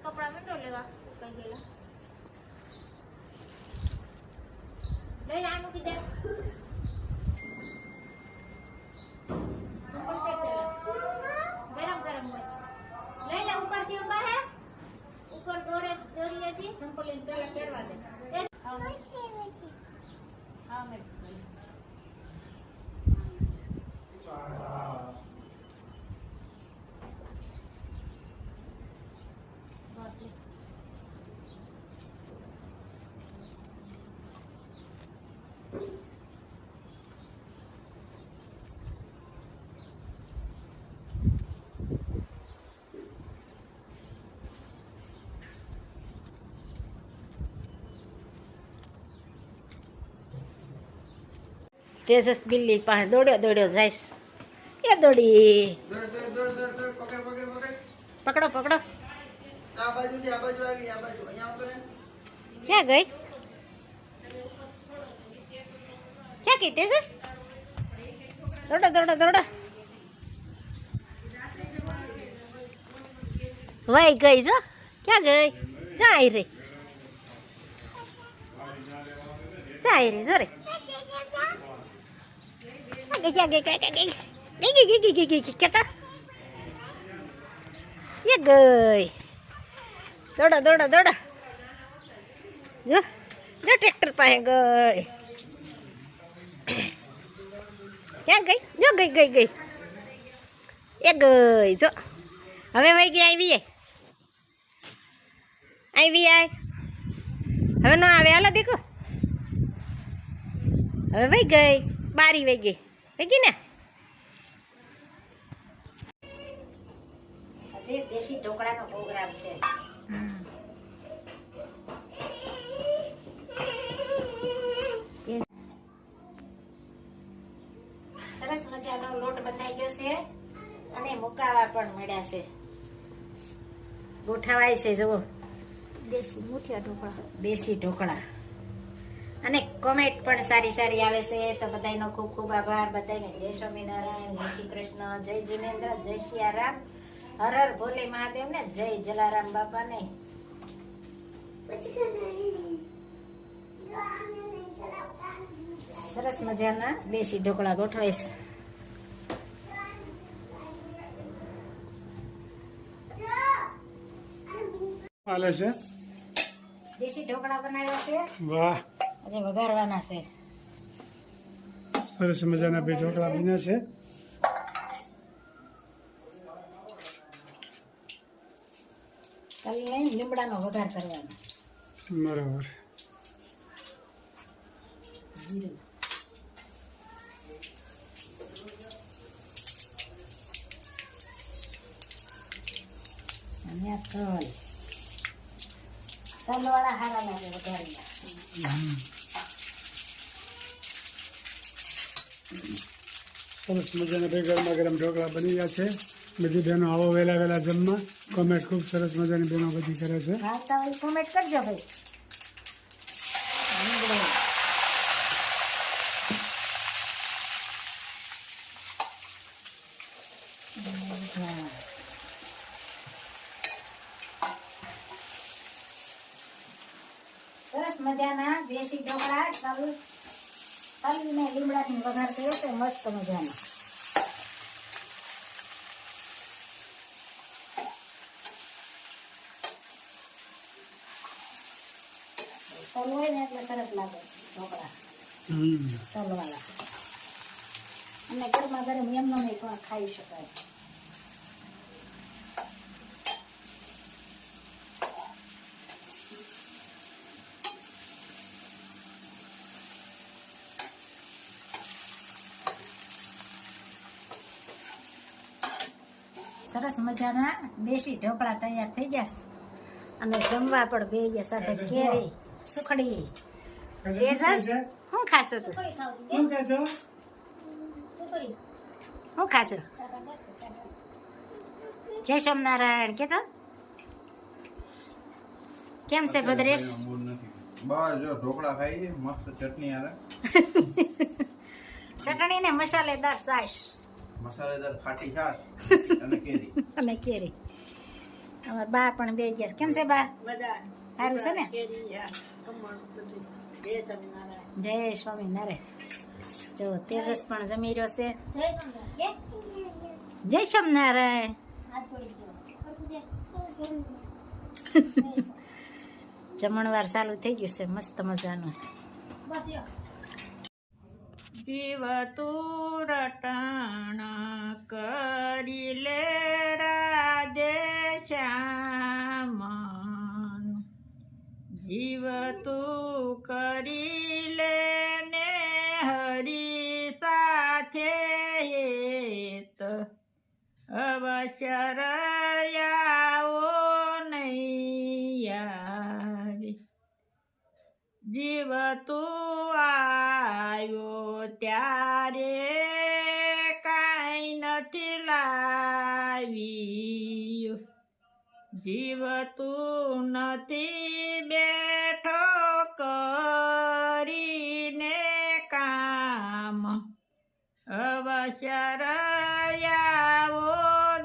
કપડા મેટો લેવા કઈ ગયેલા લઈને આ મૂકી દે ગરમ ગરમ હોય લઈ લે ઉપરથી ઉભા હે ઉપર દોરીએથી ચંપલ પેલા પહેરવા દે હા મેં તેજસ બિલ્લી પાસે દોડ્યો જઈશ એ દોડી પકડો પકડો ક્યાં ગઈ ક્યાં ગઈ તેજસ દોડો વહી ગઈ જો ક્યાં ગઈ જાય રે જો રે ક્યાં ગઈ કેતા એ ગઈ દોડો જો ટ્રેક્ટર પાસે ગઈ ક્યાં ગઈ જો ગઈ એ ગઈ જો હવે વહી ગઈ આવી હવે ન આવે હાલો દેખો હવે વહી ગઈ બારી વહી ગઈ ને આજે દેશી ઢોકળાનો પ્રોગ્રામ છે સરસ મજાનો લોટ બનાવી ગયો છે અને મુકાવા પણ મળ્યા છે ગોઠવાય છે જુઓ દેશી ઢોકળા અને કોમેન્ટ પણ સારી આવે છે તો બધાનો ખૂબ ખૂબ આભાર બધાને જય સ્વામિનારાયણ જય શ્રી કૃષ્ણ જય જીનેન્દ્ર જય સિયારામ હર હર ભોલે મહાદેવ ને જય જલારામ બાપા ને સરસ મજાના દેશી ઢોકળા ગોઠવાય છે હાલે છે દેશી ઢોકળા બનાવ્યા છે વાહ આજે વઘારવાના છે સરસ મજાના બે ઢોકળા બન્યા છે તલ લઈને લીમડાનો વઘાર કરવાનો બરાબર જીરું અને આ તલવાળા હારા લાગે વઘારેલા સરસ મજાના બે ગરમા ગરમ ઢોકળા બની ગયા છે બધી બહેનો આવો વહેલા જમવા કોમેન્ટ ખૂબ સરસ મજાની બહેનો બધી કરે છે ભાવતા હોય કોમેન્ટ કરજો ભાઈ સરસ મજાના દેશી ઢોકળા તલ ને લીમડાની વઘાર કર્યો છે મસ્ત મજાનો તલ હોય ને એટલે સરસ લાગે ઢોકળા તલવાળા અને ગરમા ગરમ એમનો પણ ખાઈ શકાય સરસ મજાના દેશી ઢોકળા તૈયાર થઈ ગયા છે. અને જમવા પણ બે ગયા સાથે કેરી સુખડી. તેજસ શું ખાશો તું? શું કહે છો? શું ખાશો? જય સ્વામિનારાયણ કે તો કેમ છે ભદ્રેશ? બસ જો ઢોકળા ખાઈ છે મસ્ત ચટણી આરે ચટણી ને મસાલેદાર છાશ મસાલેદાર ખાટી છાશ અને કેરી. અને કેરી. અમાર બા પણ બે ગયા છે. કેમ છે બા? સારું છે ને? જય સ્વામિનારાયણ. જો તેજસ પણ જમી રહ્યો છે. જય સ્વામિનારાયણ. જમણવાર ચાલુ થઈ ગયું છે મસ્ત મજાનું. જીવ તું રટણ કરી લે રાજે શ્યામ, જીવ તું કરી લે ને હરી સાથે હેત, અવશ્ય રયાવો નહીં આવી. જીવ તું આવ્યો ત્યારે કાંઈ નથી લાવ્યું, જીવ તું નથી બેઠો કરીને કામ, અવશ્ય રયાવો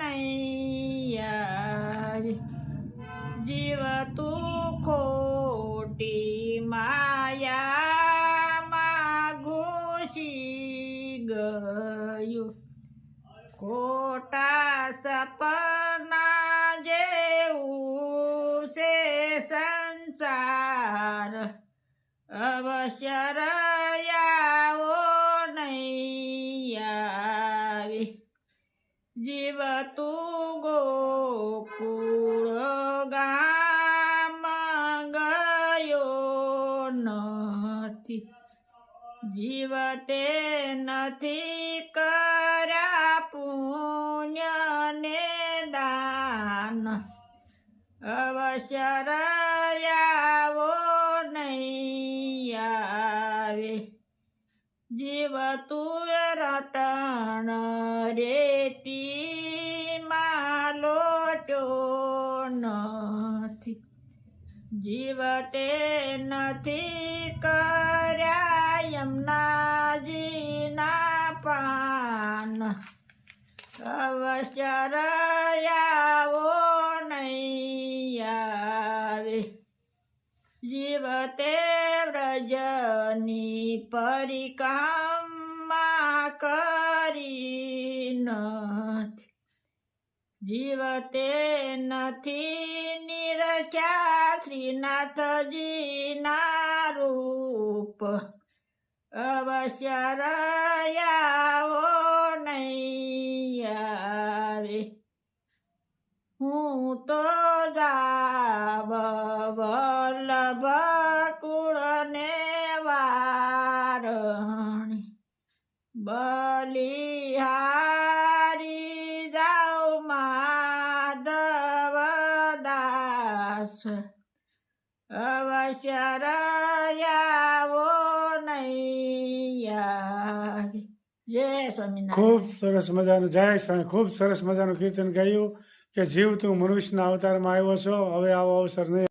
નહીં આવી. જીવ તું ખોટી માયામાં ઘૂસી ગયું, ખોટા સપના જેવું છે સંસાર, અવશ્ય રયાવો નહીં આવી. જીવ તું ગોકુળ ગામ ગયો નથી, જીવ તે નથી કર્યા પુણ્ય ને દાન, અવશ્ય રયાવો નહીં આવે. જીવ તું રટણ રેતી માં લોટ્યો નથી, જીવ તે નથી કર્યા યમુનાજીના પાન, અવશ્ય રયાવો નહીં આવે. જીવ તે વ્રજની પરિક્રમા કરી નથી, જીવ તે નથી નિરખ્યા શ્રીનાથજીના રૂપ, અવશ્ય રયાવો નહીં આવે. હું તો જાવ વલ્લભ કુળને વારણી, બલિહારી જાઉ માધવ દાસ, અવશ્ય રયાવો નહીં આવે. જય સ્વામિનારાયણ. ખૂબ સરસ મજાનું જય સ્વામી. ખૂબ સરસ મજાનું કીર્તન ગાયું કે જીવ તું મનુષ્યના અવતારમાં આવ્યો છો, હવે આવો અવસર નહીં.